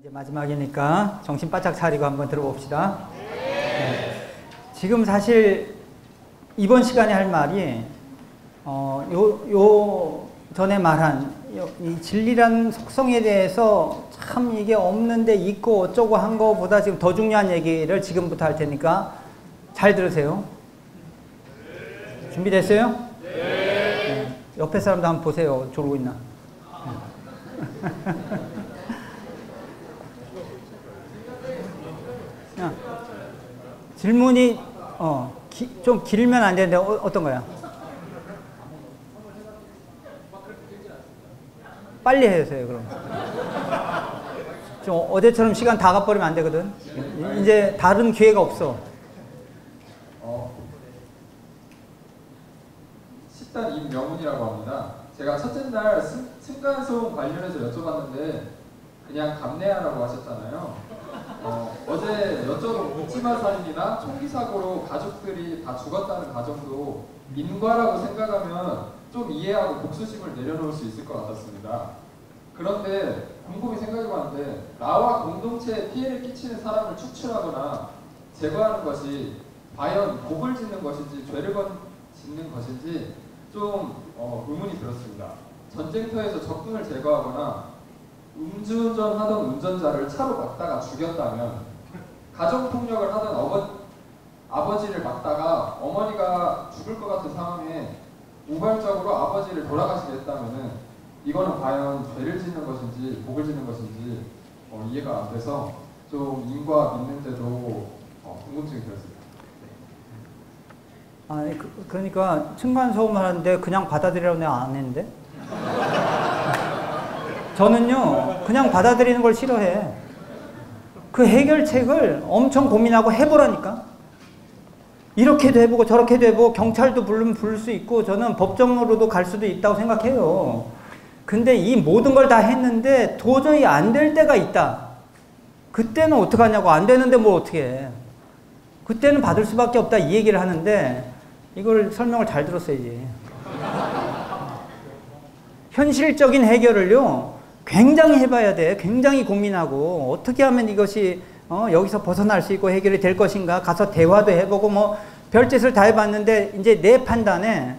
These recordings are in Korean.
이제 마지막이니까 정신 바짝 차리고 한번 들어봅시다. 네. 지금 사실 이번 시간에 할 말이 전에 말한 이 진리라는 속성에 대해서 참 이게 없는데 있고 어쩌고 한 거보다 지금 더 중요한 얘기를 지금부터 할 테니까 잘 들으세요. 준비됐어요? 네. 옆에 사람도 한번 보세요. 졸고 있나? 질문이 좀 길면 안 되는데 어떤 거야? 빨리 해주세요. 그럼 좀 어제처럼 시간 다 가버리면 안 되거든. 이제 다른 기회가 없어. 10단 임명훈이라고 합니다. 제가 첫째 날 층간소음 관련해서 여쭤봤는데 그냥 감내하라고 하셨잖아요. 어제 여쭤본 묻지마 살인이나 총기 사고로 가족들이 다 죽었다는 가정도 인과라고 생각하면 좀 이해하고 복수심을 내려놓을 수 있을 것 같았습니다. 그런데 곰곰이 생각해봤는데 나와 공동체에 피해를 끼치는 사람을 추출하거나 제거하는 것이 과연 복을 짓는 것인지 죄를 짓는 것인지 좀 의문이 들었습니다. 전쟁터에서 적군을 제거하거나 음주운전 하던 운전자를 차로 막다가 죽였다면, 가정폭력을 하던 아버지를 막다가 어머니가 죽을 것 같은 상황에 우발적으로 아버지를 돌아가시게 했다면 이거는 과연 죄를 짓는 것인지 복을 짓는 것인지 이해가 안 돼서 좀 인과 믿는데도 궁금증이 들었습니다. 아니, 그러니까 층간소음을 하는데 그냥 받아들이라고 내가 안 했는데? 저는요, 그냥 받아들이는 걸 싫어해. 그 해결책을 엄청 고민하고 해보라니까. 이렇게도 해보고 저렇게도 해보고 경찰도 부르면 부를 수 있고 저는 법정으로도 갈 수도 있다고 생각해요. 근데 이 모든 걸 다 했는데 도저히 안 될 때가 있다. 그때는 어떡하냐고. 안 되는데 뭘 어떻게 해. 그때는 받을 수밖에 없다 이 얘기를 하는데 이걸 설명을 잘 들었어야지. 현실적인 해결을요 굉장히 해봐야 돼. 굉장히 고민하고 어떻게 하면 이것이 여기서 벗어날 수 있고 해결이 될 것인가. 가서 대화도 해보고 뭐 별짓을 다 해봤는데 이제 내 판단에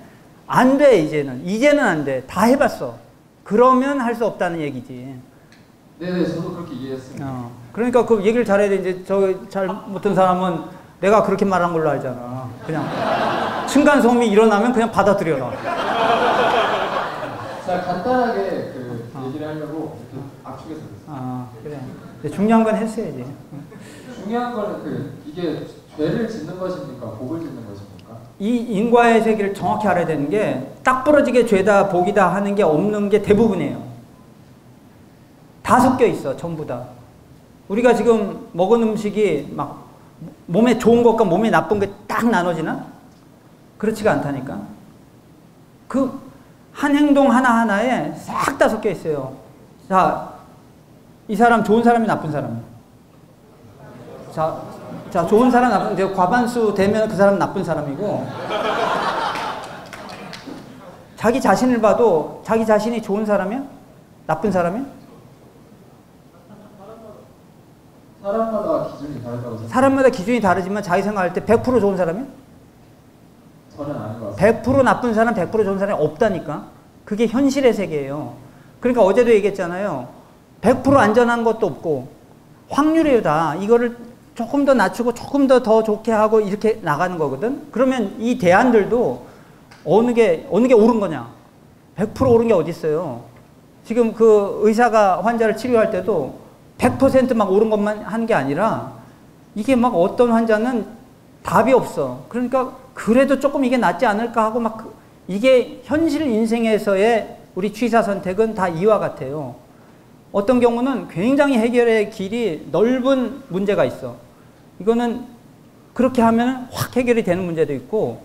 안 돼. 이제는 안 돼. 다 해봤어. 그러면 할 수 없다는 얘기지. 네네, 저도 그렇게 이해했습니다. 그러니까 그 얘기를 잘해야 돼. 이제 저 잘 못한 사람은 내가 그렇게 말한 걸로 알잖아. 그냥 층간소음이 일어나면 그냥 받아들여라. 자, 간단하게 얘기를 하려고 압축해서 그랬습니다. 그래. 중요한 건 했어야지. 중요한 거는 이게 죄를 짓는 것입니까? 복을 짓는 것입니까? 이 인과의 세계를 정확히 알아야 되는 게 딱 부러지게 죄다 복이다 하는 게 없는 게 대부분이에요. 다 섞여 있어. 전부 다. 우리가 지금 먹은 음식이 막 몸에 좋은 것과 몸에 나쁜 게 딱 나눠지나? 그렇지가 않다니까. 한 행동 하나하나에 싹 다 섞여 있어요. 자, 이 사람 좋은 사람이 나쁜 사람이에요. 자, 좋은 사람 나쁜, 이제 과반수 되면 그 사람 나쁜 사람이고, 자기 자신을 봐도 자기 자신이 좋은 사람이야? 나쁜 사람이야? 사람마다 기준이 다르다고 생각합니다. 사람마다 기준이 다르지만 자기 생각할 때 100% 좋은 사람이야? 저는 아닌 것 같습니다. 100% 나쁜 사람, 100% 좋은 사람이 없다니까. 그게 현실의 세계예요. 그러니까 어제도 얘기했잖아요. 100% 안전한 것도 없고 확률이에요 다. 이거를 조금 더 낮추고 조금 더 좋게 하고 이렇게 나가는 거거든. 그러면 이 대안들도 어느 게 옳은 거냐. 100% 옳은 게 어디 있어요. 지금 그 의사가 환자를 치료할 때도 100% 막 옳은 것만 하는 게 아니라 이게 막 어떤 환자는 답이 없어. 그러니까 그래도 조금 이게 낫지 않을까 하고 막 이게 현실 인생에서의 우리 취사 선택은 다 이와 같아요. 어떤 경우는 굉장히 해결의 길이 넓은 문제가 있어. 이거는 그렇게 하면 확 해결이 되는 문제도 있고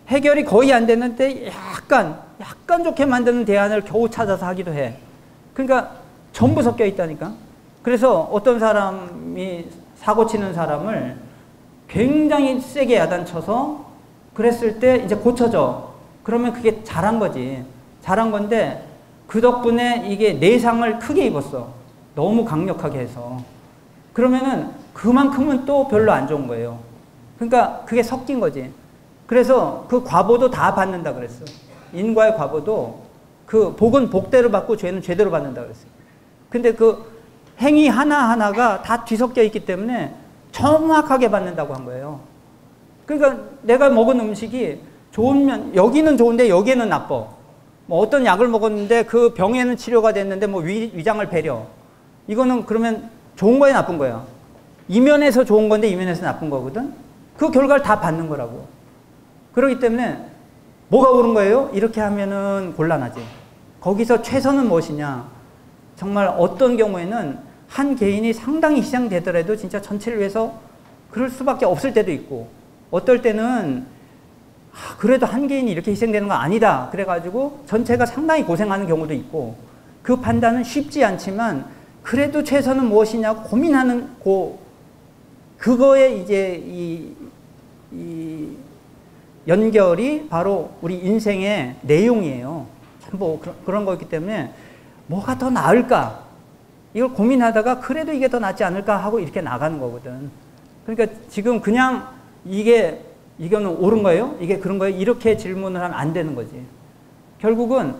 해결이 거의 안 되는데 약간 좋게 만드는 대안을 겨우 찾아서 하기도 해. 그러니까 전부 섞여 있다니까. 그래서 어떤 사람이 사고 치는 사람을 굉장히 세게 야단쳐서 그랬을 때 이제 고쳐져. 그러면 그게 잘한 거지. 잘한 건데 그 덕분에 이게 내상을 크게 입었어. 너무 강력하게 해서. 그러면은 그만큼은 또 별로 안 좋은 거예요. 그러니까 그게 섞인 거지. 그래서 그 과보도 다 받는다 그랬어. 인과의 과보도 그 복은 복대로 받고 죄는 죄대로 받는다 그랬어요. 근데 그 행위 하나하나가 다 뒤섞여 있기 때문에 정확하게 받는다고 한 거예요. 그러니까 내가 먹은 음식이 좋으면 여기는 좋은데 여기는 나빠. 뭐 어떤 약을 먹었는데 그 병에는 치료가 됐는데 뭐 위장을 배려. 이거는 그러면 좋은 거야 나쁜 거야? 이면에서 좋은 건데 이면에서 나쁜 거거든. 그 결과를 다 받는 거라고. 그렇기 때문에 뭐가 옳은 거예요? 이렇게 하면은 곤란하지. 거기서 최선은 무엇이냐? 정말 어떤 경우에는 한 개인이 상당히 희생되더라도 진짜 전체를 위해서 그럴 수밖에 없을 때도 있고, 어떨 때는 그래도 한 개인이 이렇게 희생되는 거 아니다 그래가지고 전체가 상당히 고생하는 경우도 있고, 그 판단은 쉽지 않지만 그래도 최선은 무엇이냐고 고민하는 그거에 이제 이 연결이 바로 우리 인생의 내용이에요. 참 뭐 그런 거기 때문에 뭐가 더 나을까? 이걸 고민하다가 그래도 이게 더 낫지 않을까 하고 이렇게 나가는 거거든. 그러니까 지금 그냥 이거는 옳은 거예요? 이게 그런 거예요? 이렇게 질문을 하면 안 되는 거지. 결국은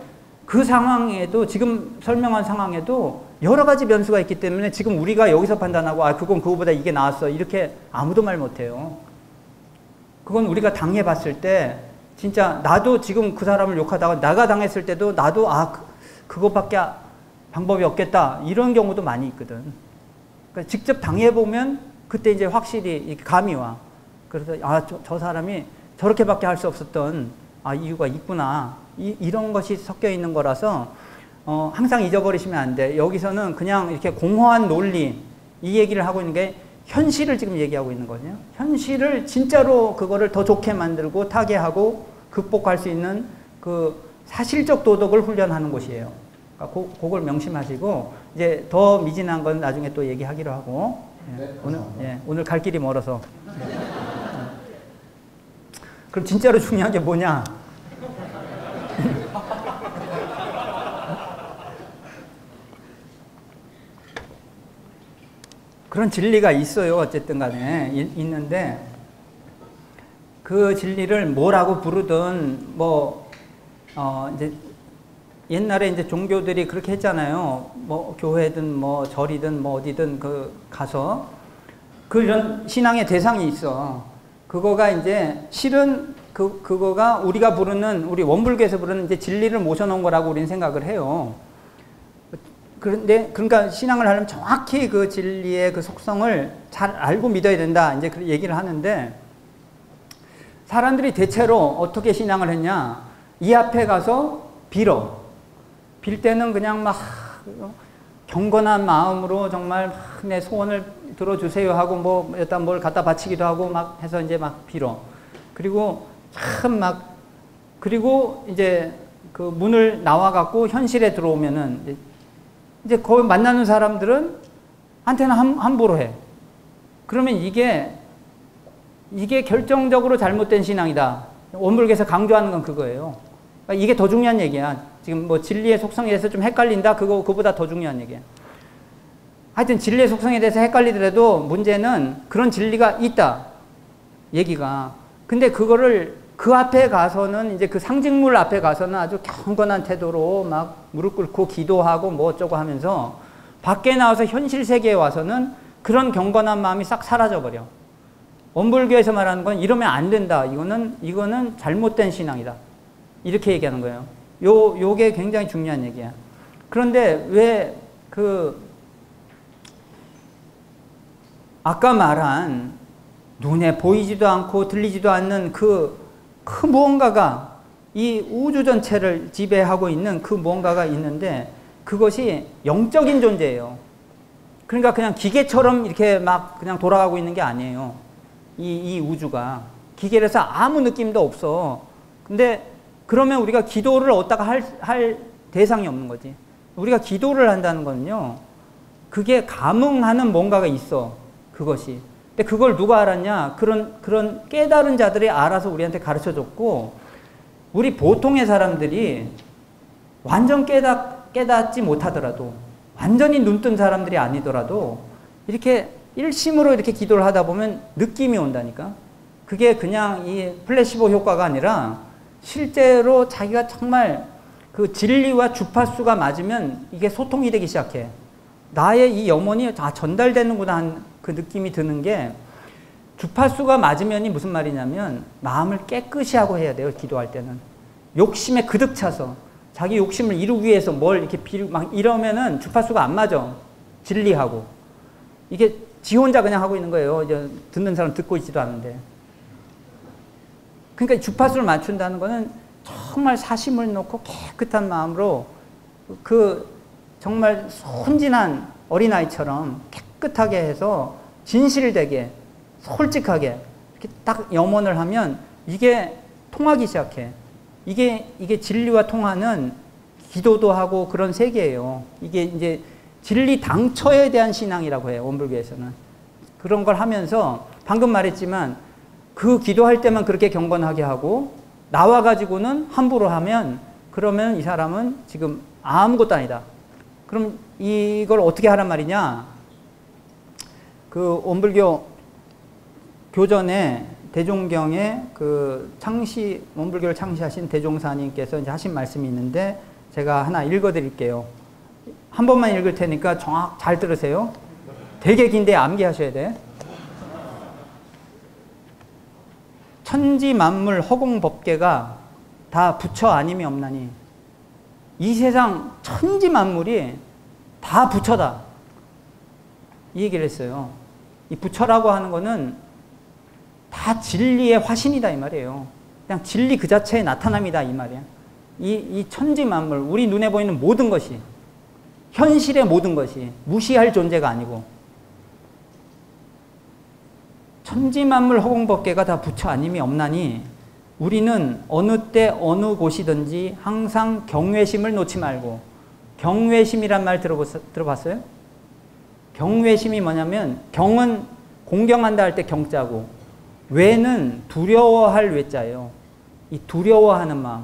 그 상황에도, 지금 설명한 상황에도 여러 가지 변수가 있기 때문에 지금 우리가 여기서 판단하고 그건 그거보다 이게 나았어 이렇게 아무도 말 못해요. 그건 우리가 당해봤을 때 진짜 나도 지금 그 사람을 욕하다가 내가 당했을 때도 나도 그거밖에 방법이 없겠다 이런 경우도 많이 있거든. 그러니까 직접 당해보면 그때 이제 확실히 감이 와. 그래서 저 사람이 저렇게밖에 할 수 없었던 이유가 있구나. 이런 것이 섞여 있는 거라서 항상 잊어버리시면 안 돼. 여기서는 그냥 이렇게 공허한 논리 이 얘기를 하고 있는 게 현실을 지금 얘기하고 있는 거거든요. 현실을 진짜로 그거를 더 좋게 만들고 타개하고 극복할 수 있는 그 사실적 도덕을 훈련하는 곳이에요. 그러니까 그걸 명심하시고 이제 더 미진한 건 나중에 또 얘기하기로 하고. 네, 오늘 갈 길이 멀어서. 그럼 진짜로 중요한 게 뭐냐? 그런 진리가 있어요. 어쨌든 간에 있는데 그 진리를 뭐라고 부르든 이제 옛날에 이제 종교들이 그렇게 했잖아요. 뭐 교회든 뭐 절이든 뭐 어디든 가서 그런 신앙의 대상이 있어. 그거가 이제 실은 그거가 우리가 부르는, 우리 원불교에서 부르는 이제 진리를 모셔놓은 거라고 우리는 생각을 해요. 그런데 그러니까 신앙을 하려면 정확히 그 진리의 그 속성을 잘 알고 믿어야 된다. 이제 그 얘기를 하는데 사람들이 대체로 어떻게 신앙을 했냐? 이 앞에 가서 빌 때는 그냥 막 경건한 마음으로 정말 막 내 소원을 들어주세요 하고 뭐 일단 뭘 갖다 바치기도 하고 막 해서 이제 막 빌어. 그리고 그리고 이제 그 문을 나와갖고 현실에 들어오면은 이제 거기 만나는 사람들은 한테는 함부로 해. 그러면 이게 결정적으로 잘못된 신앙이다. 원불교에서 강조하는 건 그거예요. 그러니까 이게 더 중요한 얘기야. 지금 뭐 진리의 속성에 대해서 좀 헷갈린다? 그거보다 더 중요한 얘기야. 하여튼 진리의 속성에 대해서 헷갈리더라도 문제는 그런 진리가 있다. 얘기가. 근데 그거를 그 앞에 가서는 이제 그 상징물 앞에 가서는 아주 경건한 태도로 막 무릎 꿇고 기도하고 뭐 어쩌고 하면서 밖에 나와서 현실 세계에 와서는 그런 경건한 마음이 싹 사라져버려. 원불교에서 말하는 건 이러면 안 된다. 이거는 잘못된 신앙이다. 이렇게 얘기하는 거예요. 요게 굉장히 중요한 얘기야. 그런데 왜 아까 말한 눈에 보이지도 않고 들리지도 않는 그 무언가가 이 우주 전체를 지배하고 있는 그 무언가가 있는데 그것이 영적인 존재예요. 그러니까 그냥 기계처럼 이렇게 막 그냥 돌아가고 있는 게 아니에요. 이 우주가. 기계라서 아무 느낌도 없어. 근데 그러면 우리가 기도를 어디다가 할 대상이 없는 거지. 우리가 기도를 한다는 거는요. 그게 감응하는 뭔가가 있어. 그것이. 근데 그걸 누가 알았냐? 그런 깨달은 자들이 알아서 우리한테 가르쳐 줬고, 우리 보통의 사람들이 완전 깨닫지 못하더라도 완전히 눈뜬 사람들이 아니더라도 이렇게 일심으로 이렇게 기도를 하다 보면 느낌이 온다니까. 그게 그냥 이 플래시보 효과가 아니라 실제로 자기가 정말 그 진리와 주파수가 맞으면 이게 소통이 되기 시작해. 나의 이 염원이 전달되는구나 하는 그 느낌이 드는 게, 주파수가 맞으면이 무슨 말이냐면 마음을 깨끗이 하고 해야 돼요. 기도할 때는 욕심에 그득 차서 자기 욕심을 이루기 위해서 뭘 이렇게 막 이러면은 주파수가 안 맞아. 진리하고 이게 지 혼자 그냥 하고 있는 거예요. 이제 듣는 사람 듣고 있지도 않은데. 그러니까 주파수를 맞춘다는 거는 정말 사심을 놓고 깨끗한 마음으로 그 정말 순진한 어린아이처럼 깨끗하게 해서 진실되게 솔직하게 이렇게 딱 염원을 하면 이게 통하기 시작해. 이게 진리와 통하는 기도도 하고 그런 세계예요. 이게 이제 진리 당처에 대한 신앙이라고 해요. 원불교에서는. 그런 걸 하면서 방금 말했지만 그 기도할 때만 그렇게 경건하게 하고 나와가지고는 함부로 하면, 그러면 이 사람은 지금 아무것도 아니다. 그럼 이걸 어떻게 하란 말이냐. 그 원불교 교전에 대종경에 그 원불교를 창시하신 대종사님께서 이제 하신 말씀이 있는데 제가 하나 읽어 드릴게요. 한 번만 읽을 테니까 잘 들으세요. 되게 긴데 암기하셔야 돼. 천지 만물 허공 법계가 다 부처 아님이 없나니. 이 세상 천지 만물이 다 부처다. 이 얘기를 했어요. 이 부처라고 하는 거는 다 진리의 화신이다 이 말이에요. 그냥 진리 그 자체의 나타남이다 이 말이야. 이 천지 만물, 우리 눈에 보이는 모든 것이, 현실의 모든 것이 무시할 존재가 아니고, 천지 만물 허공법계가 다 부처 아님이 없나니 우리는 어느 때 어느 곳이든지 항상 경외심을 놓지 말고. 경외심이란 말 들어봤어요? 경외심이 뭐냐면, 경은 공경한다 할 때 경자고, 외는 두려워할 외자예요. 이 두려워하는 마음.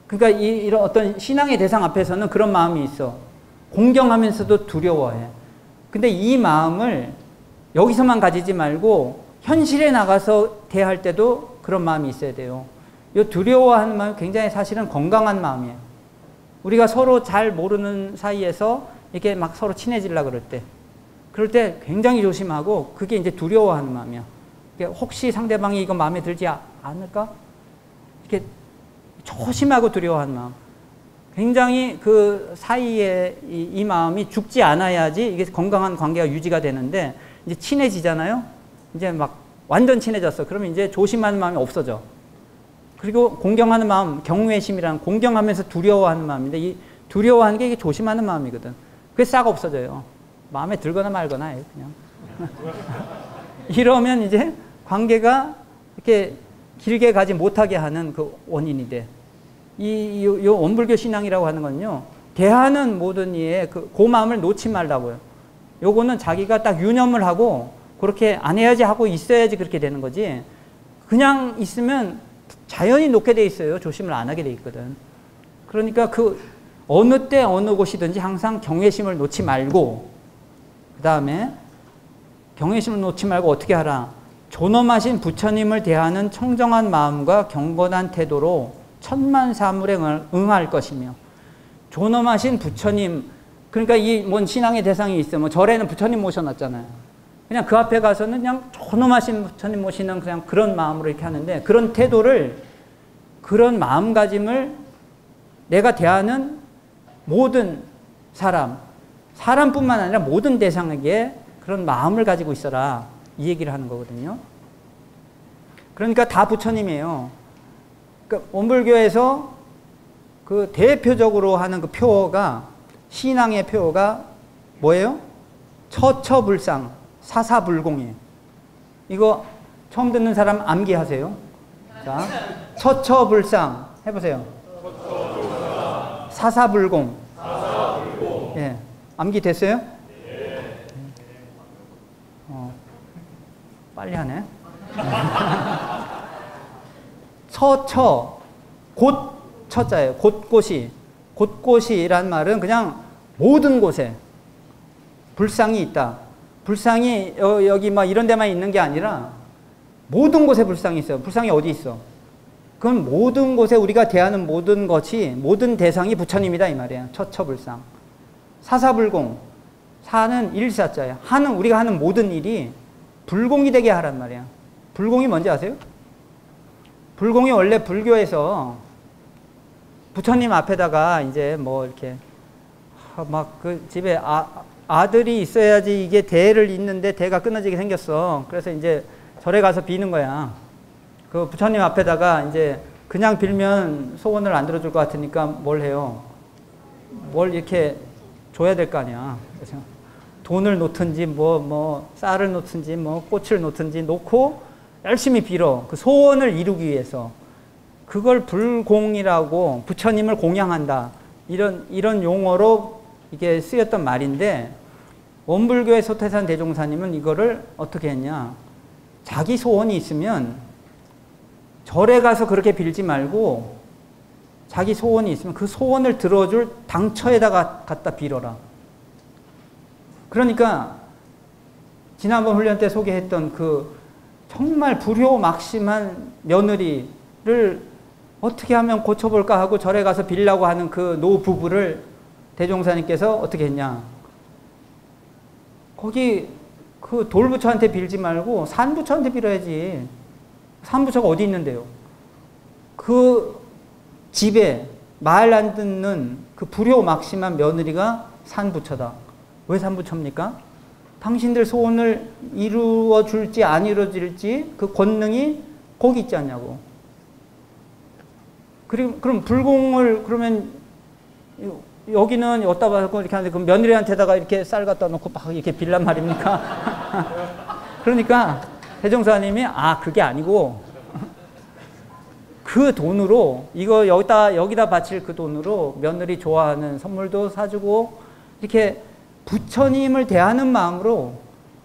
그러니까 이런 어떤 신앙의 대상 앞에서는 그런 마음이 있어. 공경하면서도 두려워해. 근데 이 마음을 여기서만 가지지 말고 현실에 나가서 대할 때도 그런 마음이 있어야 돼요. 이 두려워하는 마음이 굉장히 사실은 건강한 마음이에요. 우리가 서로 잘 모르는 사이에서 이렇게 막 서로 친해지려고 그럴 때 굉장히 조심하고, 그게 이제 두려워하는 마음이야. 혹시 상대방이 이거 마음에 들지 않을까? 이렇게 조심하고 두려워하는 마음. 굉장히 그 사이에 이 마음이 죽지 않아야지 이게 건강한 관계가 유지가 되는데, 이제 친해지잖아요? 이제 막 완전 친해졌어. 그러면 이제 조심하는 마음이 없어져. 그리고 공경하는 마음, 경외심이라는 공경하면서 두려워하는 마음인데, 이 두려워하는 게 이게 조심하는 마음이거든. 그게 싹 없어져요. 마음에 들거나 말거나 해요, 그냥. 이러면 이제 관계가 이렇게 길게 가지 못하게 하는 그 원인이 돼. 이 원불교 신앙이라고 하는 건요, 대하는 모든 이에 그 마음을 놓지 말라고요. 요거는 자기가 딱 유념을 하고 그렇게 안 해야지 하고 있어야지 그렇게 되는 거지, 그냥 있으면 자연히 놓게 돼 있어요. 조심을 안 하게 돼 있거든. 그러니까 그 어느 때 어느 곳이든지 항상 경외심을 놓지 말고, 그 다음에 경외심을 놓지 말고 어떻게 하라. 존엄하신 부처님을 대하는 청정한 마음과 경건한 태도로 천만 사물에 응할 것이며. 존엄하신 부처님, 그러니까 이 뭔 신앙의 대상이 있어. 뭐 절에는 부처님 모셔놨잖아요. 그냥 그 앞에 가서는 그냥 존엄하신 부처님 모시는 그냥 그런 마음으로 이렇게 하는데, 그런 태도를, 그런 마음가짐을 내가 대하는 모든 사람뿐만 아니라 모든 대상에게 그런 마음을 가지고 있어라, 이 얘기를 하는 거거든요. 그러니까 다 부처님이에요. 그러니까 원불교에서 그 대표적으로 하는 그 표어가, 신앙의 표어가 뭐예요? 처처불상, 사사불공이에요. 이거 처음 듣는 사람 암기하세요. 자, 처처불상 해보세요. 사사불공. 예, 암기 됐어요? 빨리 하네. 처처, 곧 처자예요. 곳곳이란 말은 그냥 모든 곳에 불상이 있다. 불상이 여기 막 이런 데만 있는 게 아니라 모든 곳에 불상이 있어요. 불상이 어디 있어? 그건 모든 곳에 우리가 대하는 모든 것이, 모든 대상이 부처님이다 이 말이에요. 처처불상. 사사불공. 사는 일사자예요. 하는, 우리가 하는 모든 일이 불공이 되게 하란 말이에요. 불공이 뭔지 아세요? 불공이 원래 불교에서 부처님 앞에다가 이제 뭐 이렇게 막 그 집에 아들이 있어야지 이게 대를 잇는데 대가 끊어지게 생겼어. 그래서 이제 절에 가서 비는 거야. 그 부처님 앞에다가 이제 그냥 빌면 소원을 안 들어줄 것 같으니까 뭘 해요? 뭘 이렇게 줘야 될 거 아니야. 그래서 돈을 놓든지 뭐 쌀을 놓든지 뭐 꽃을 놓든지 놓고 열심히 빌어. 그 소원을 이루기 위해서. 그걸 불공이라고, 부처님을 공양한다. 이런 용어로 이게 쓰였던 말인데, 원불교의 소태산 대종사님은 이거를 어떻게 했냐. 자기 소원이 있으면 절에 가서 그렇게 빌지 말고 자기 소원이 있으면 그 소원을 들어줄 당처에다가 갖다 빌어라. 그러니까 지난번 훈련 때 소개했던 그 정말 불효막심한 며느리를 어떻게 하면 고쳐볼까 하고 절에 가서 빌려고 하는 그 노부부를 대종사님께서 어떻게 했냐. 거기 그 돌부처한테 빌지 말고 산부처한테 빌어야지. 산부처가 어디 있는데요? 그 집에 말 안 듣는 그 불효막심한 며느리가 산부처다. 왜 산부처입니까? 당신들 소원을 이루어 줄지 안 이루어질지 그 권능이 거기 있지 않냐고. 그럼 불공을 그러면 여기는 여기다 봐서 이렇게 하는데 그 며느리한테다가 이렇게 쌀 갖다 놓고 막 이렇게 빌란 말입니까? 그러니까 대종사님이 그게 아니고 그 돈으로 이거 여기다 바칠 그 돈으로 며느리 좋아하는 선물도 사주고 이렇게 부처님을 대하는 마음으로.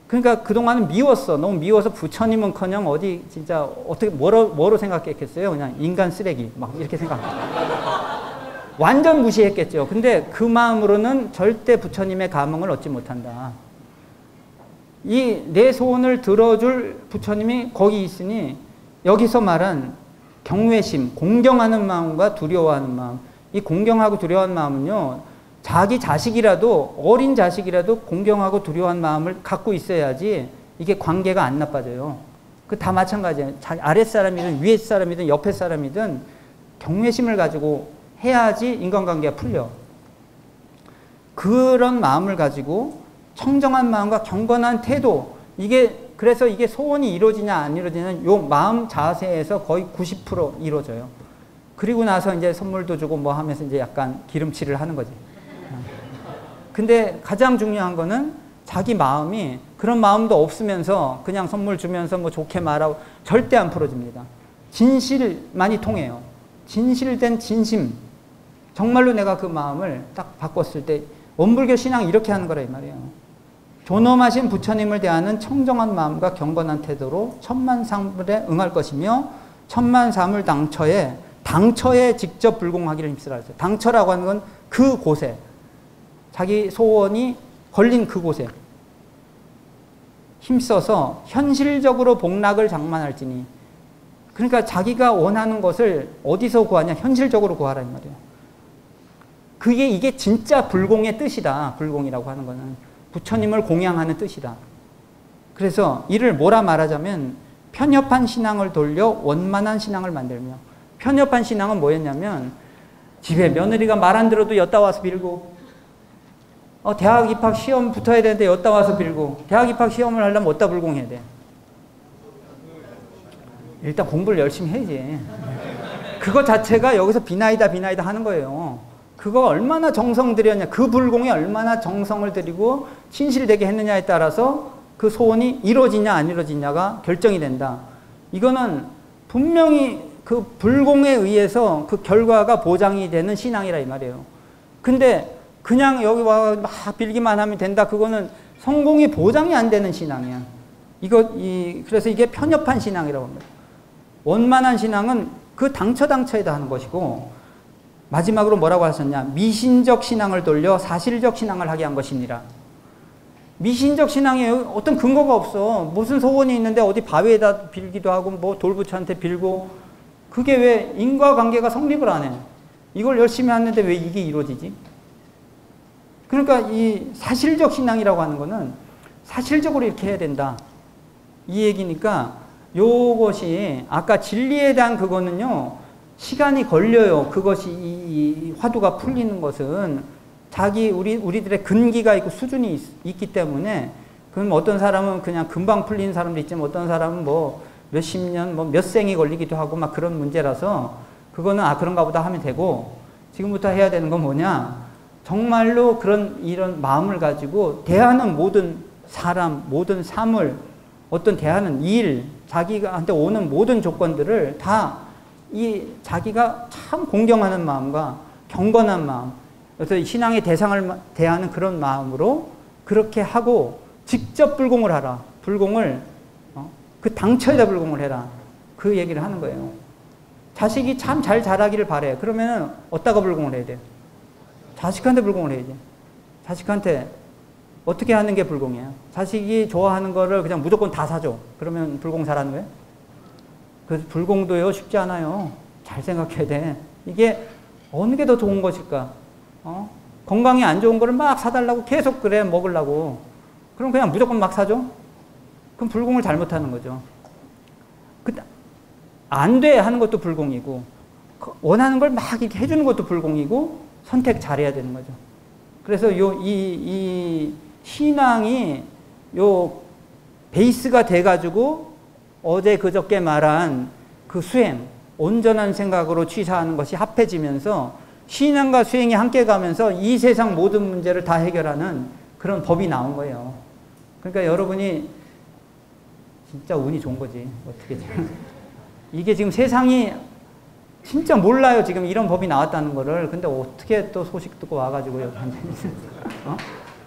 그러니까 그동안은 미웠어. 너무 미워서 부처님은커녕 어디 진짜 어떻게 뭐로 생각했겠어요? 그냥 인간 쓰레기 막 이렇게 완전 무시했겠죠. 근데 그 마음으로는 절대 부처님의 감흥을 얻지 못한다. 이 내 소원을 들어줄 부처님이 거기 있으니 여기서 말한 경외심, 공경하는 마음과 두려워하는 마음. 이 공경하고 두려워하는 마음은요, 자기 자식이라도, 어린 자식이라도 공경하고 두려워하는 마음을 갖고 있어야지 이게 관계가 안 나빠져요. 그 다 마찬가지예요. 자기 아랫사람이든 위에 사람이든 옆에 사람이든 경외심을 가지고 해야지 인간관계가 풀려. 그런 마음을 가지고 청정한 마음과 경건한 태도, 그래서 이게 소원이 이루어지냐 안 이루어지냐 요 마음 자세에서 거의 90% 이루어져요. 그리고 나서 이제 선물도 주고 뭐 하면서 이제 약간 기름칠을 하는 거지. 근데 가장 중요한 거는 자기 마음이 그런 마음도 없으면서 그냥 선물 주면서 뭐 좋게 말하고 절대 안 풀어집니다. 진실만이 통해요. 진실된 진심. 정말로 내가 그 마음을 딱 바꿨을 때 원불교 신앙 이렇게 하는 거라 이 말이에요. 존엄하신 부처님을 대하는 청정한 마음과 경건한 태도로 천만상불에 응할 것이며 천만사물 당처에 직접 불공하기를 힘쓰라 했어요. 당처라고 하는 건 그 곳에, 자기 소원이 걸린 그곳에 힘써서 현실적으로 복락을 장만할지니. 그러니까 자기가 원하는 것을 어디서 구하냐? 현실적으로 구하라 이 말이에요. 이게 진짜 불공의 뜻이다. 불공이라고 하는 거는 부처님을 공양하는 뜻이다. 그래서 이를 뭐라 말하자면 편협한 신앙을 돌려 원만한 신앙을 만들며. 편협한 신앙은 뭐였냐면 집에 며느리가 말 안 들어도 엿다 와서 빌고, 대학 입학 시험 붙어야 되는데 엿다 와서 빌고, 대학 입학 시험을 하려면 어디다 불공해야 돼? 일단 공부를 열심히 해야지. 그거 자체가 여기서 비나이다 하는 거예요. 그거 얼마나 정성 들였냐, 그 불공에 얼마나 정성을 들이고 진실되게 했느냐에 따라서 그 소원이 이루어지냐 안 이루어지냐가 결정이 된다. 이거는 분명히 그 불공에 의해서 그 결과가 보장이 되는 신앙이라 이 말이에요. 근데 그냥 여기 와 막 빌기만 하면 된다. 그거는 성공이 보장이 안 되는 신앙이야. 그래서 이게 편협한 신앙이라고 합니다. 원만한 신앙은 그 당처에다 하는 것이고, 마지막으로 뭐라고 하셨냐? 미신적 신앙을 돌려 사실적 신앙을 하게 한 것입니다. 미신적 신앙에 어떤 근거가 없어. 무슨 소원이 있는데 어디 바위에다 빌기도 하고 뭐 돌부처한테 빌고, 그게 왜 인과관계가 성립을 안 해? 이걸 열심히 하는데 왜 이게 이루어지지? 그러니까 이 사실적 신앙이라고 하는 거는 사실적으로 이렇게 해야 된다, 이 얘기니까, 요것이 아까 진리에 대한 그거는요, 시간이 걸려요. 그것이 이 화두가 풀리는 것은 우리들의 근기가 있고 수준이 있기 때문에, 그럼 어떤 사람은 그냥 금방 풀리는 사람도 있지만 어떤 사람은 뭐 몇십 년, 뭐 몇 생이 걸리기도 하고 막 그런 문제라서, 그거는 그런가 보다 하면 되고, 지금부터 해야 되는 건 뭐냐? 정말로 이런 마음을 가지고 대하는 모든 사람, 모든 사물, 어떤 대하는 일, 자기한테 오는 모든 조건들을 다 자기가 참 공경하는 마음과 경건한 마음, 그래서 신앙의 대상을 대하는 그런 마음으로 그렇게 하고 직접 불공을 하라. 불공을 그 당처에다 불공을 해라. 그 얘기를 하는 거예요. 자식이 참 잘 자라기를 바래. 그러면 어디다가 불공을 해야 돼요? 자식한테 불공을 해야지. 자식한테 어떻게 하는 게 불공이에요? 자식이 좋아하는 거를 그냥 무조건 다 사줘. 그러면 불공 잘하는 거예요? 그 불공도요, 쉽지 않아요. 잘 생각해야 돼. 이게 어느 게 더 좋은 것일까? 건강이 안 좋은 거를 막 사달라고 계속 그래, 먹으려고. 그럼 그냥 무조건 막 사줘? 그럼 불공을 잘못하는 거죠. 안 돼 하는 것도 불공이고, 원하는 걸 막 이렇게 해주는 것도 불공이고, 선택 잘해야 되는 거죠. 그래서 이 신앙이 베이스가 돼가지고 어제 그저께 말한 그 수행, 온전한 생각으로 취사하는 것이 합해지면서 신앙과 수행이 함께 가면서 이 세상 모든 문제를 다 해결하는 그런 법이 나온 거예요. 그러니까 여러분이 진짜 운이 좋은 거지. 어떻게 이게 지금 세상이 진짜 몰라요. 지금 이런 법이 나왔다는 거를. 근데 어떻게 또 소식 듣고 와가지고 여기 앉아있는,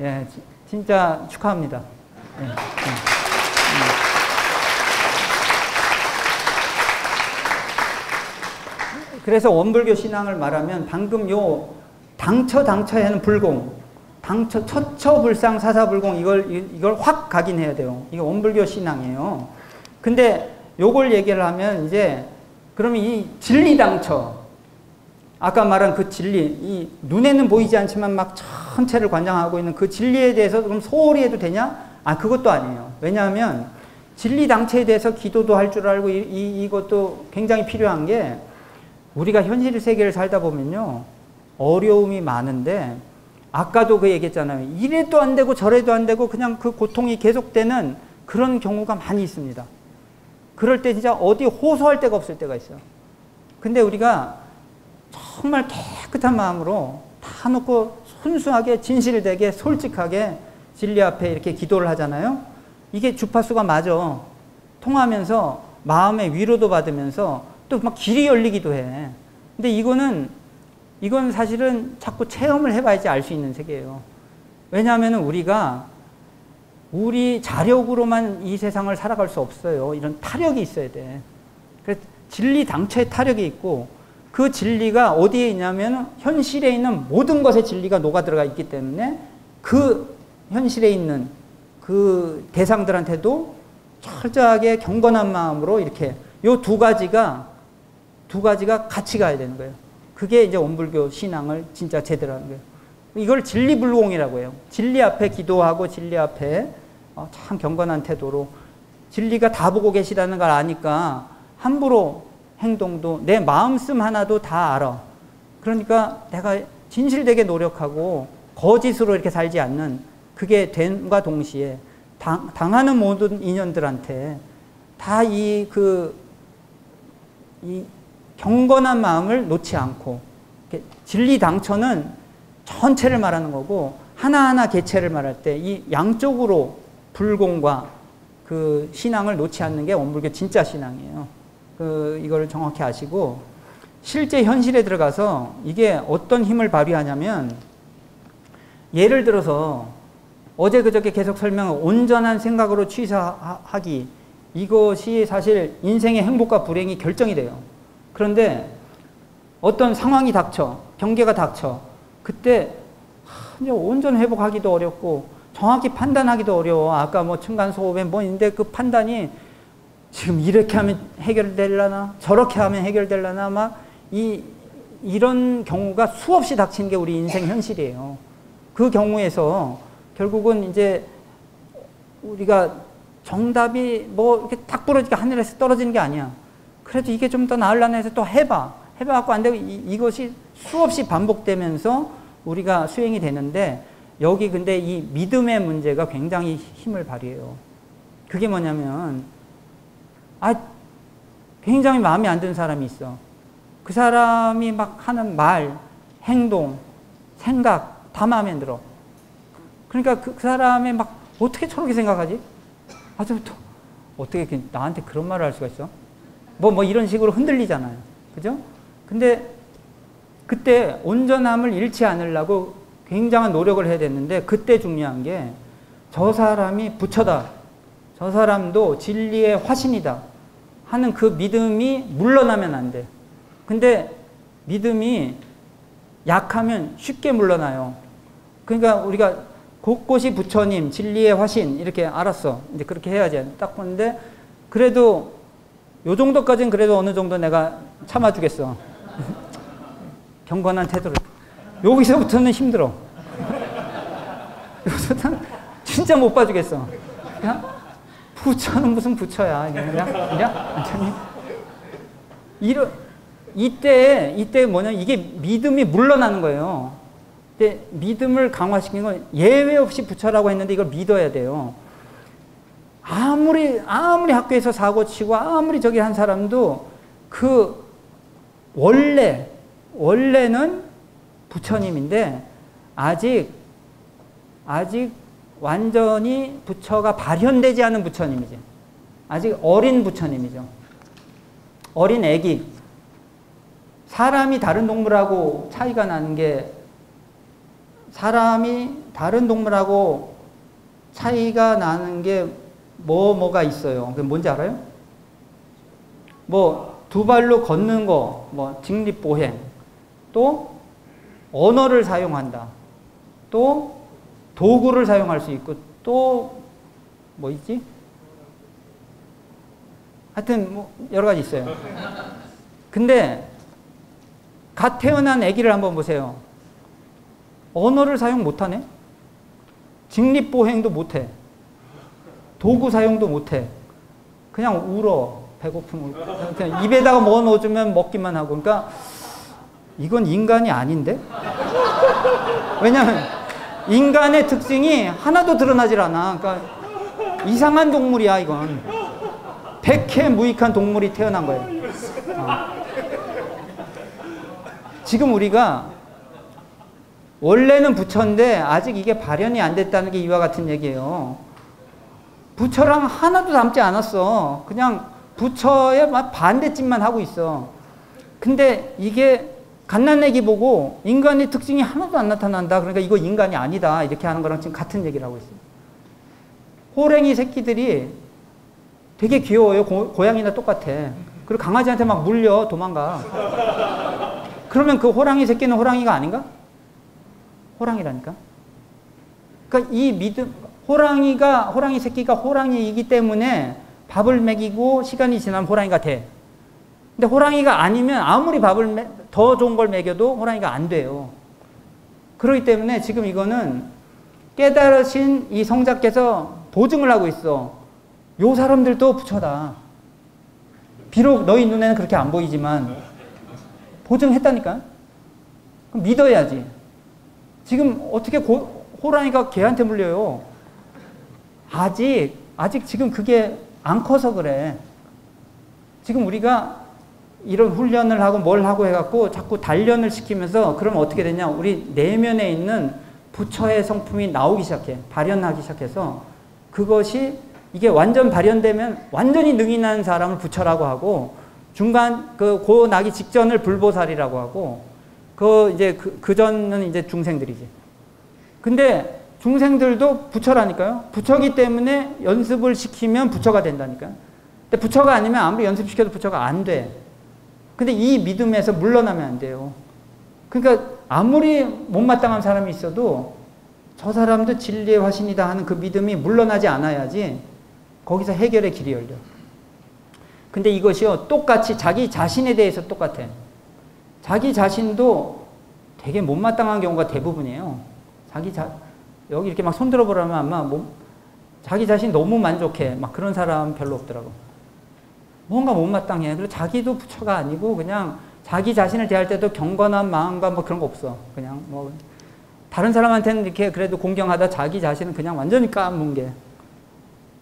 예, 진짜 축하합니다. 예, 예. 그래서 원불교 신앙을 말하면 방금 당처에는 불공, 처처불상 사사불공, 이걸 확 각인해야 돼요. 이게 원불교 신앙이에요. 근데 요걸 얘기를 하면 이제, 그러면 이 진리당처, 아까 말한 그 진리, 이 눈에는 보이지 않지만 막 전체를 관장하고 있는 그 진리에 대해서 그럼 소홀히 해도 되냐? 그것도 아니에요. 왜냐하면 진리당처에 대해서 기도도 할 줄 알고 이것도 굉장히 필요한 게, 우리가 현실 세계를 살다 보면요, 어려움이 많은데, 아까도 그 얘기했잖아요. 이래도 안 되고 저래도 안 되고 그냥 그 고통이 계속되는 그런 경우가 많이 있습니다. 그럴 때 진짜 어디 호소할 데가 없을 때가 있어요. 근데 우리가 정말 깨끗한 마음으로 다 놓고 순수하게 진실되게 솔직하게 진리 앞에 이렇게 기도를 하잖아요. 이게 주파수가 맞아. 통하면서 마음의 위로도 받으면서 또 막 길이 열리기도 해. 근데 이건 사실은 자꾸 체험을 해봐야지 알 수 있는 세계예요. 왜냐하면 우리가 우리 자력으로만 이 세상을 살아갈 수 없어요. 이런 타력이 있어야 돼. 그래서 진리 당처의 타력이 있고, 그 진리가 어디에 있냐면 현실에 있는 모든 것에 진리가 녹아들어가 있기 때문에 그 현실에 있는 그 대상들한테도 철저하게 경건한 마음으로 이렇게 요 두 가지가 같이 가야 되는 거예요. 그게 이제 원불교 신앙을 진짜 제대로 하는 거예요. 이걸 진리불공이라고 해요. 진리 앞에 기도하고 진리 앞에 참 경건한 태도로, 진리가 다 보고 계시다는 걸 아니까 함부로 행동도, 내 마음씀 하나도 다 알아. 그러니까 내가 진실되게 노력하고 거짓으로 이렇게 살지 않는, 그게 됨과 동시에 당하는 모든 인연들한테 다 이 경건한 마음을 놓지 않고, 진리 당처는 전체를 말하는 거고, 하나하나 개체를 말할 때 이 양쪽으로 불공과 그 신앙을 놓지 않는 게 원불교 진짜 신앙이에요. 이걸 정확히 아시고, 실제 현실에 들어가서 이게 어떤 힘을 발휘하냐면, 예를 들어서 어제 그저께 계속 설명한 온전한 생각으로 취사하기, 이것이 사실 인생의 행복과 불행이 결정이 돼요. 그런데 어떤 상황이 닥쳐, 경계가 닥쳐. 그때 이제 온전 회복하기도 어렵고 정확히 판단하기도 어려워. 아까 뭐 층간소음에 뭐 있는데 그 판단이 지금 이렇게 하면 해결되려나 저렇게 하면 해결되려나 막 이런 경우가 수없이 닥치는 게 우리 인생 현실이에요. 그 경우에서 결국은 이제 우리가 정답이 뭐 이렇게 딱 부러지게 하늘에서 떨어지는 게 아니야. 그래도 이게 좀 더 나으려나 해서 또 해봐갖고 안 되고 이것이 수없이 반복되면서 우리가 수행이 되는데 여기 근데 이 믿음의 문제가 굉장히 힘을 발휘해요. 그게 뭐냐면 굉장히 마음에 안 드는 사람이 있어. 그 사람이 막 하는 말, 행동, 생각 다 마음에 안 들어. 그러니까 그 사람이 막 어떻게 저렇게 생각하지? 어떻게 나한테 그런 말을 할 수가 있어? 뭐 이런 식으로 흔들리잖아요. 그죠? 근데 그때 온전함을 잃지 않으려고 굉장한 노력을 해야 됐는데 그때 중요한 게 저 사람이 부처다. 저 사람도 진리의 화신이다. 하는 그 믿음이 물러나면 안 돼. 근데 믿음이 약하면 쉽게 물러나요. 그러니까 우리가 곳곳이 부처님, 진리의 화신 이렇게 알았어. 이제 그렇게 해야지. 딱 보는데 그래도 요 정도까지는 그래도 어느 정도 내가 참아주겠어. 경건한 태도를. 여기서부터는 힘들어. 여기서부터는 진짜 못 봐주겠어. 그냥 부처는 무슨 부처야. 그냥 완전히. 이때 뭐냐, 이게 믿음이 물러나는 거예요. 근데 믿음을 강화시키는 건 예외 없이 부처라고 했는데 이걸 믿어야 돼요. 아무리 학교에서 사고 치고 아무리 저기 한 사람도 그 원래는 부처님인데 아직 완전히 부처가 발현되지 않은 부처님이지. 아직 어린 부처님이죠. 어린 애기. 사람이 다른 동물하고 차이가 나는 게 사람이 다른 동물하고 차이가 나는 게 뭐가 있어요. 그게 뭔지 알아요? 뭐 두 발로 걷는 거, 뭐 직립보행, 또 언어를 사용한다. 또 도구를 사용할 수 있고 또 뭐 있지? 하여튼 뭐 여러 가지 있어요. 근데 갓 태어난 아기를 한번 보세요. 언어를 사용 못하네? 직립보행도 못해. 도구 사용도 못해. 그냥 울어. 배고프면 울고. 그냥 입에다가 뭐 넣어주면 먹기만 하고. 그러니까 이건 인간이 아닌데? 왜냐하면 인간의 특징이 하나도 드러나질 않아. 그러니까 이상한 동물이야 이건. 백해 무익한 동물이 태어난 거예요. 지금 우리가 원래는 부처인데 아직 이게 발현이 안 됐다는 게 이와 같은 얘기예요. 부처랑 하나도 닮지 않았어. 그냥 부처의 반대짓만 하고 있어. 근데 이게 갓난애기 보고 인간의 특징이 하나도 안 나타난다. 그러니까 이거 인간이 아니다. 이렇게 하는 거랑 지금 같은 얘기를 하고 있어요. 호랭이 새끼들이 되게 귀여워요. 고양이나 똑같아. 그리고 강아지한테 막 물려 도망가. 그러면 그 호랑이 새끼는 호랑이가 아닌가? 호랑이라니까. 그러니까 이 믿음, 호랑이 새끼가 호랑이이기 때문에 밥을 먹이고 시간이 지나면 호랑이가 돼. 근데 호랑이가 아니면 아무리 더 좋은 걸 먹여도 호랑이가 안 돼요. 그렇기 때문에 지금 이거는 깨달으신 이 성자께서 보증을 하고 있어. 요 사람들도 부처다. 비록 너희 눈에는 그렇게 안 보이지만 보증했다니까. 그럼 믿어야지. 지금 어떻게 호랑이가 개한테 물려요? 아직 지금 그게 안 커서 그래. 지금 우리가 이런 훈련을 하고 뭘 하고 해갖고 자꾸 단련을 시키면서 그러면 어떻게 되냐? 우리 내면에 있는 부처의 성품이 나오기 시작해. 발현하기 시작해서 그것이 이게 완전 발현되면 완전히 능이 난 사람을 부처라고 하고 중간 고 나기 직전을 불보살이라고 하고 그 전은 이제 중생들이지. 근데 중생들도 부처라니까요. 부처기 때문에 연습을 시키면 부처가 된다니까요. 근데 부처가 아니면 아무리 연습시켜도 부처가 안 돼. 근데 이 믿음에서 물러나면 안 돼요. 그러니까 아무리 못마땅한 사람이 있어도 저 사람도 진리의 화신이다 하는 그 믿음이 물러나지 않아야지 거기서 해결의 길이 열려. 근데 이것이요, 똑같이 자기 자신에 대해서 똑같아. 자기 자신도 되게 못마땅한 경우가 대부분이에요. 여기 이렇게 막 손들어 보라면 아마 자기 자신 너무 만족해. 막 그런 사람 별로 없더라고. 뭔가 못마땅해. 그리고 자기도 부처가 아니고 그냥 자기 자신을 대할 때도 경건한 마음과 뭐 그런 거 없어. 그냥 뭐 다른 사람한테는 이렇게 그래도 공경하다 자기 자신은 그냥 완전히 까문게.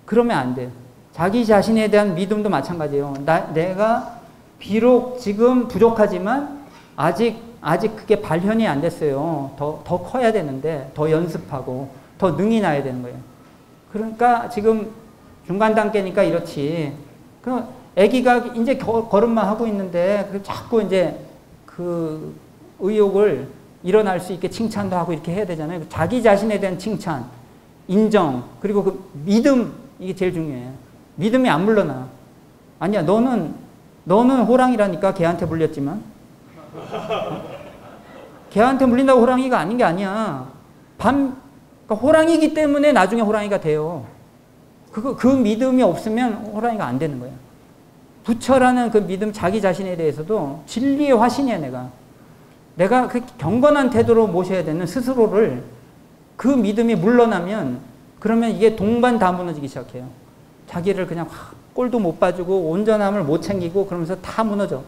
그러면 안 돼요. 자기 자신에 대한 믿음도 마찬가지예요. 내가 비록 지금 부족하지만 아직 그게 발현이 안 됐어요. 더 커야 되는데 더 연습하고 더 능이 나야 되는 거예요. 그러니까 지금 중간 단계니까 이렇지. 그 아기가 이제 걸음만 하고 있는데 자꾸 이제 그 의욕을 일어날 수 있게 칭찬도 하고 이렇게 해야 되잖아요. 자기 자신에 대한 칭찬, 인정, 그리고 그 믿음, 이게 제일 중요해요. 믿음이 안 물러나. 아니야, 너는 호랑이라니까. 걔한테 물렸지만. 걔한테 물린다고 호랑이가 아닌 게 아니야. 그러니까 호랑이기 때문에 나중에 호랑이가 돼요. 그 믿음이 없으면 호랑이가 안 되는 거야. 부처라는 그 믿음, 자기 자신에 대해서도 진리의 화신이야, 내가 그 경건한 태도로 모셔야 되는 스스로를, 그 믿음이 물러나면 그러면 이게 동반 다 무너지기 시작해요. 자기를 그냥 꼴도 못 봐주고 온전함을 못 챙기고 그러면서 다 무너져.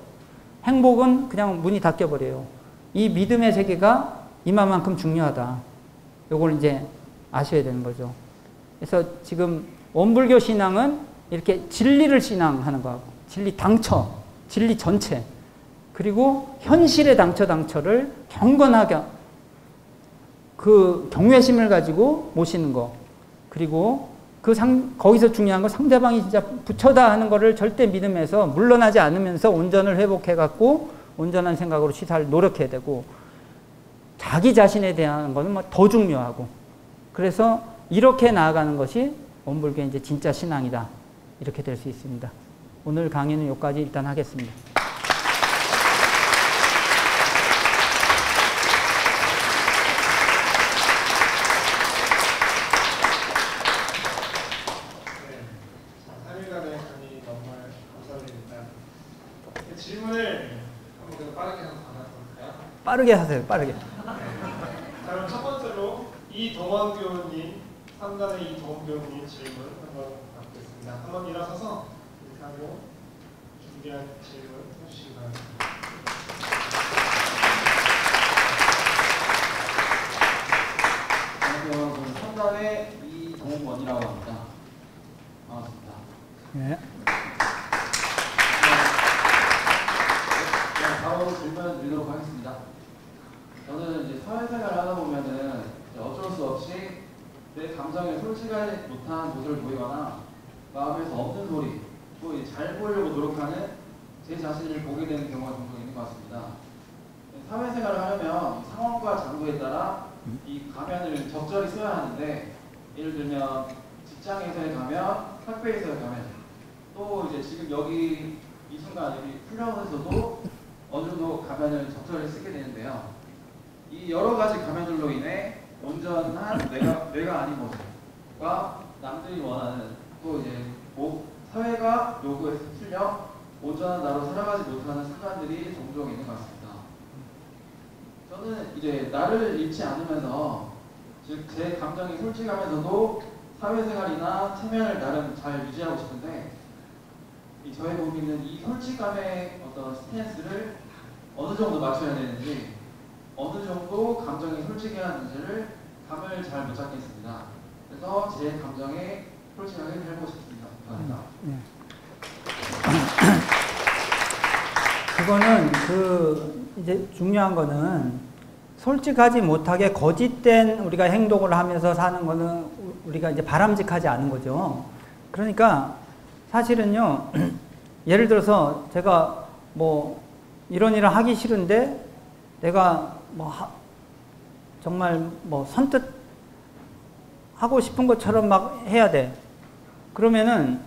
행복은 그냥 문이 닫혀버려요. 이 믿음의 세계가 이만큼 중요하다. 요걸 이제 아셔야 되는 거죠. 그래서 지금 원불교 신앙은 이렇게 진리를 신앙하는 거하고 진리 당처, 진리 전체, 그리고 현실의 당처를 경건하게 그 경외심을 가지고 모시는 거, 그리고 거기서 중요한 건 상대방이 진짜 부처다 하는 거를 절대 믿음에서 물러나지 않으면서 온전을 회복해갖고 온전한 생각으로 취사를 노력해야 되고, 자기 자신에 대한 거는 더 중요하고, 그래서 이렇게 나아가는 것이 원불교의 이제 진짜 신앙이다. 이렇게 될 수 있습니다. 오늘 강의는 여기까지 일단 하겠습니다. 빠르게 하세요. 빠르게. 자, 그럼 첫 번째로 이동원 교우님, 3단의 이동원 교우님 질문 한번 받겠습니다. 한번 일어서서 이렇게 하고 준비한 질문 해주시기 바랍니다. 안녕하세요. 저는 3단의 이동원이라고 합니다. 반갑습니다. 네. 바로 질문 드리도록 하겠습니다. 저는 이제 사회생활을 하다 보면은 어쩔 수 없이 내 감정에 솔직하지 못한 모습을 보이거나 마음에서 없는 소리, 또 잘 보이려고 노력하는 제 자신을 보게 되는 경우가 종종 있는 것 같습니다. 사회생활을 하려면 상황과 장소에 따라 이 가면을 적절히 써야 하는데, 예를 들면 직장에서의 가면, 학교에서의 가면, 또 이제 지금 여기 이 순간 여기 훈련에서도 어느 정도 가면을 적절히 쓰게 되는데요. 이 여러 가지 가면들로 인해 온전한 내가 아닌 모습과 남들이 원하는, 또 이제 사회가 요구해서 틀려 온전한 나로 살아가지 못하는 순간들이 종종 있는 것 같습니다. 저는 이제 나를 잃지 않으면서, 즉 제 감정이 솔직하면서도 사회생활이나 체면을 나름 잘 유지하고 싶은데, 저의 고민은 이 솔직함의 어떤 스탠스를 어느 정도 맞춰야 되는지, 어느 정도 감정이 솔직해야 하는지를 감을 잘 못 잡겠습니다. 그래서 제 감정에 솔직하게 살고 싶습니다. 감사합니다. 그거는 이제 중요한 거는 솔직하지 못하게 거짓된 우리가 행동을 하면서 사는 거는 우리가 이제 바람직하지 않은 거죠. 그러니까 사실은요, 예를 들어서 제가 뭐 이런 일을 하기 싫은데 내가 정말 선뜻 하고 싶은 것처럼 막 해야 돼. 그러면은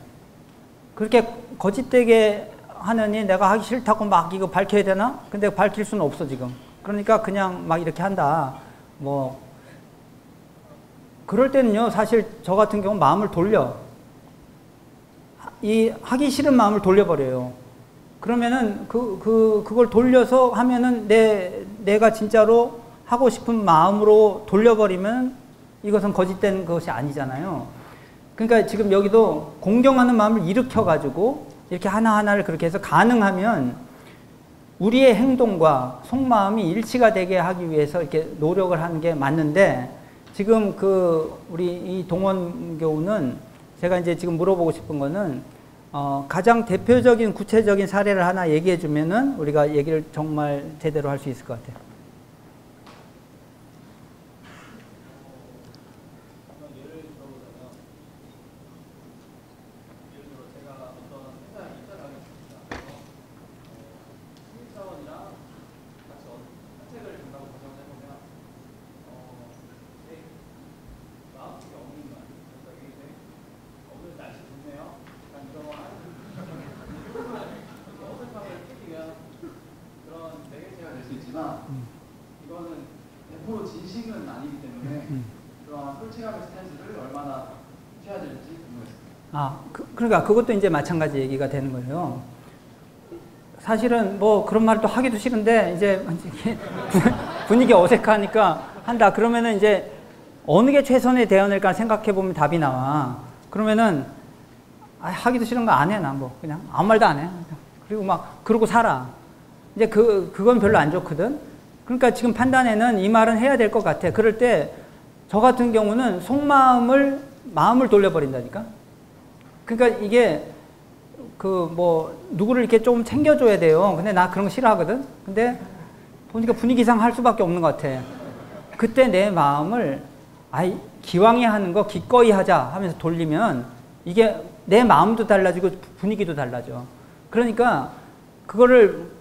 그렇게 거짓되게 하느니 내가 하기 싫다고 막 이거 밝혀야 되나? 근데 밝힐 수는 없어, 지금. 그러니까 그냥 막 이렇게 한다. 뭐 그럴 때는요, 사실 저 같은 경우 마음을 돌려. 이 하기 싫은 마음을 돌려버려요. 그러면은 그걸 돌려서 하면은 내가 진짜로 하고 싶은 마음으로 돌려버리면 이것은 거짓된 것이 아니잖아요. 그러니까 지금 여기도 공경하는 마음을 일으켜가지고 이렇게 하나하나를 그렇게 해서 가능하면 우리의 행동과 속마음이 일치가 되게 하기 위해서 이렇게 노력을 하는 게 맞는데, 지금 우리 이 동원교우는 제가 이제 지금 물어보고 싶은 거는, 가장 대표적인 구체적인 사례를 하나 얘기해 주면은 우리가 얘기를 정말 제대로 할 수 있을 것 같아요. 이거는 100% 진심은 아니기 때문에 그런 솔직함의 스탠스를 얼마나 취해야 될지 궁금했습니다. 그러니까 그것도 이제 마찬가지 얘기가 되는 거예요. 사실은 뭐 그런 말을 또 하기도 싫은데 이제 분위기 어색하니까 한다. 그러면은 이제 어느 게 최선의 대안일까 생각해 보면 답이 나와. 그러면은 하기도 싫은 거 안 해. 나 뭐 그냥 아무 말도 안 해. 그리고 막 그러고 살아. 이제 그건 별로 안 좋거든. 그러니까 지금 판단에는 이 말은 해야 될 것 같아. 그럴 때 저 같은 경우는 마음을 돌려버린다니까. 그러니까 이게 누구를 이렇게 좀 챙겨줘야 돼요. 근데 나 그런 거 싫어하거든. 근데 보니까 분위기상 할 수밖에 없는 것 같아. 그때 내 마음을 기왕에 하는 거 기꺼이 하자 하면서 돌리면 이게 내 마음도 달라지고 분위기도 달라져. 그러니까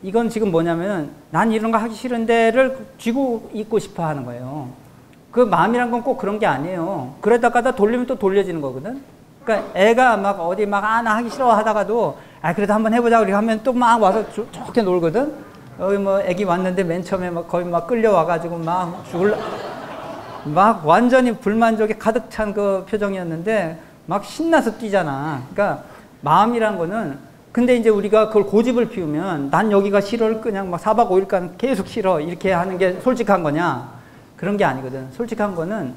이건 지금 뭐냐면 난 이런 거 하기 싫은데를 쥐고 있고 싶어 하는 거예요. 그 마음이란 건 꼭 그런 게 아니에요. 그러다가 돌리면 또 돌려지는 거거든. 그러니까 애가 막 어디 나 하기 싫어 하다가도 그래도 한번 해보자 그렇게 하면 또 막 와서 좋게 놀거든. 여기 뭐 애기 왔는데 맨 처음에 거의 막 끌려와가지고 막 완전히 불만족에 가득 찬 그 표정이었는데 막 신나서 뛰잖아. 그러니까 마음이란 거는, 근데 이제 우리가 그걸 고집을 피우면 난 여기가 싫어 그냥 막 4박 5일간 계속 싫어 이렇게 하는 게 솔직한 거냐? 그런 게 아니거든. 솔직한 거는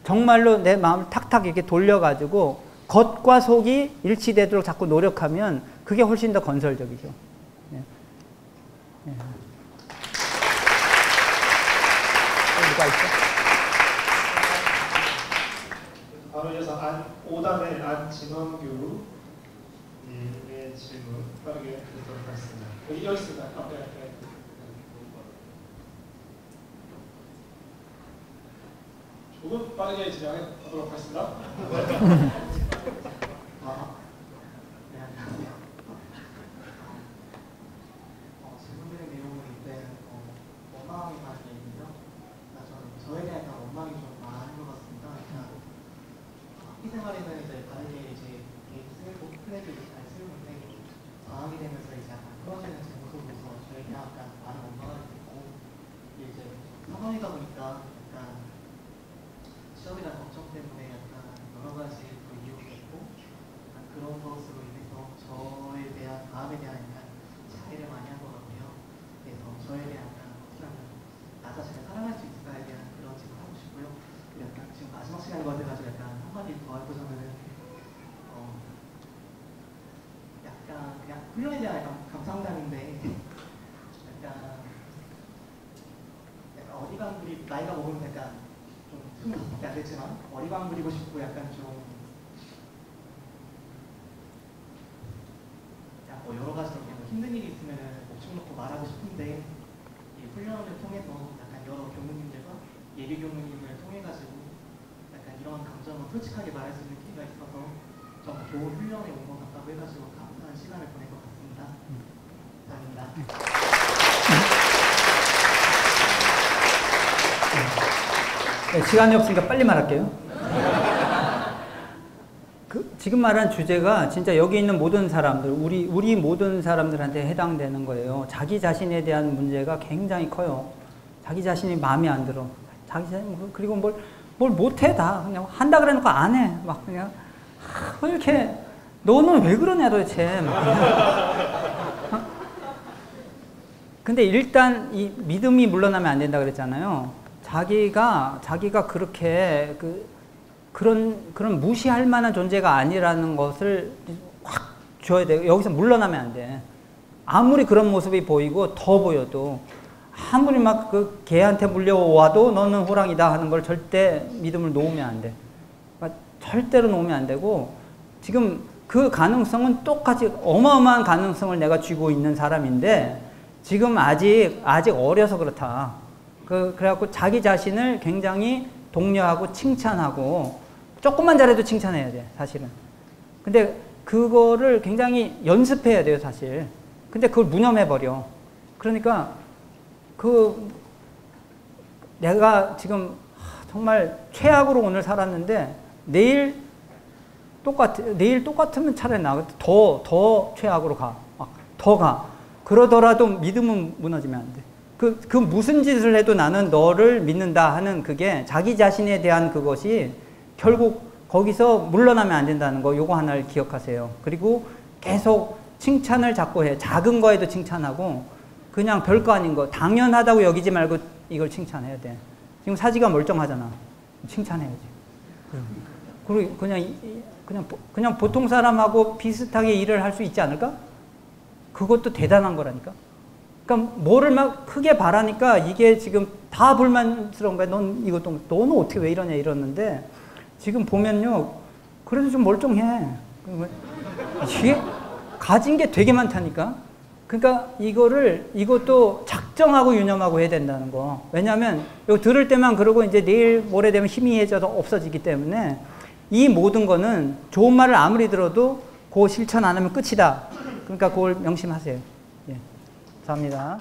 정말로 내 마음을 탁탁 이렇게 돌려가지고 겉과 속이 일치되도록 자꾸 노력하면 그게 훨씬 더 건설적이죠. 예. 예. 누가 있어? 바로 이어서 5단의 안진원교우의 질문 빠르게 드리도록 하겠습니다. 여기 있습니다. 조금 빠르게 진행하도록 하겠습니다. 질문드린 내용은 이제 원망이 많은 얘기인데요. 저에 대한 원망이 좀 많은 것 같습니다. 학기 생활에는 이제 다르게 이제 쓸고 플랜도 잘 쓰는데 방학이 되면서 이제 약간 풀어지는 제 모습으로서 저에 대한 약간 많은 원망을 듣고 이제 상황이다 보니까 약간 시험에 대한 걱정 때문에 약간 여러 가지 이유가 있고 그런 것으로 인해서 저에 대한 마음에 대한 약간 자해를 많이 한 것 같고요. 그래서 저에 대한 약간 어떻게 하면 나 자신을 사랑할 수 있을까에 대한 그런 질문을 하고 싶고요. 약간 지금 마지막 시간인 것 같아가지고 약간 한마디 더 해보자면은 약간 그냥 훈련에 대한 약간 감상담인데 약간 어리광부리 나이가 먹으면 약간 좀 20밖에 안 됐지만 어리광부리고 싶고 약간 좀 여러 가지 힘든 일이 있으면 목청 놓고 말하고 싶은데 이 훈련을 통해서 약간 여러 교무님들과 예비 교무님을 통해가지고 약간 이런 감정을 솔직하게 말할 수 있는 기회가 있어서 정말 좋은 훈련에 온 것 같다고 해가지고 감사한 시간을 보낸 것 같습니다. 감사합니다. 네, 시간이 없으니까 빨리 말할게요. 지금 말한 주제가 진짜 여기 있는 모든 사람들, 우리 모든 사람들한테 해당되는 거예요. 자기 자신에 대한 문제가 굉장히 커요. 자기 자신이 마음에 안 들어. 자기 자신, 그리고 뭘 못해, 다. 그냥 한다 그래 놓고 안 해. 막 그냥, 왜 이렇게, 너는 왜 그러냐, 도대체. 근데 일단 이 믿음이 물러나면 안 된다 그랬잖아요. 자기가 그렇게 그런 무시할 만한 존재가 아니라는 것을 확 줘야 돼요. 여기서 물러나면 안 돼. 아무리 그런 모습이 보이고 더 보여도 아무리 막 그 개한테 물려와도 너는 호랑이다 하는 걸 절대 믿음을 놓으면 안 돼. 그러니까 절대로 놓으면 안 되고 지금 그 가능성은 똑같이 어마어마한 가능성을 내가 쥐고 있는 사람인데 지금 아직 어려서 그렇다. 그래갖고 자기 자신을 굉장히 독려하고 칭찬하고 조금만 잘해도 칭찬해야 돼, 사실은. 근데 그거를 굉장히 연습해야 돼요, 사실. 근데 그걸 무념해버려. 그러니까 내가 지금 정말 최악으로 오늘 살았는데 내일 똑같으면 차라리 더 최악으로 가. 더 가. 그러더라도 믿음은 무너지면 안 돼. 그 무슨 짓을 해도 나는 너를 믿는다 하는 그게 자기 자신에 대한 그것이 결국 거기서 물러나면 안 된다는 거, 요거 하나를 기억하세요. 그리고 계속 칭찬을 자꾸 해. 작은 거에도 칭찬하고 그냥 별거 아닌 거 당연하다고 여기지 말고 이걸 칭찬해야 돼. 지금 사지가 멀쩡하잖아. 칭찬해야지. 그리고 그냥 보통 사람하고 비슷하게 일을 할 수 있지 않을까? 그것도 대단한 거라니까. 그러니까 뭐를 막 크게 바라니까 이게 지금 다 불만스러운 거야. 너는 어떻게 왜 이러냐 이러는데 지금 보면요. 그래도 좀 멀쩡해. 이게 가진 게 되게 많다니까. 그러니까 이것도 작정하고 유념하고 해야 된다는 거. 왜냐하면 이거 들을 때만 그러고 이제 내일 모레 되면 희미해져서 없어지기 때문에 이 모든 거는 좋은 말을 아무리 들어도 그거 실천 안 하면 끝이다. 그러니까 그걸 명심하세요. 예. 감사합니다.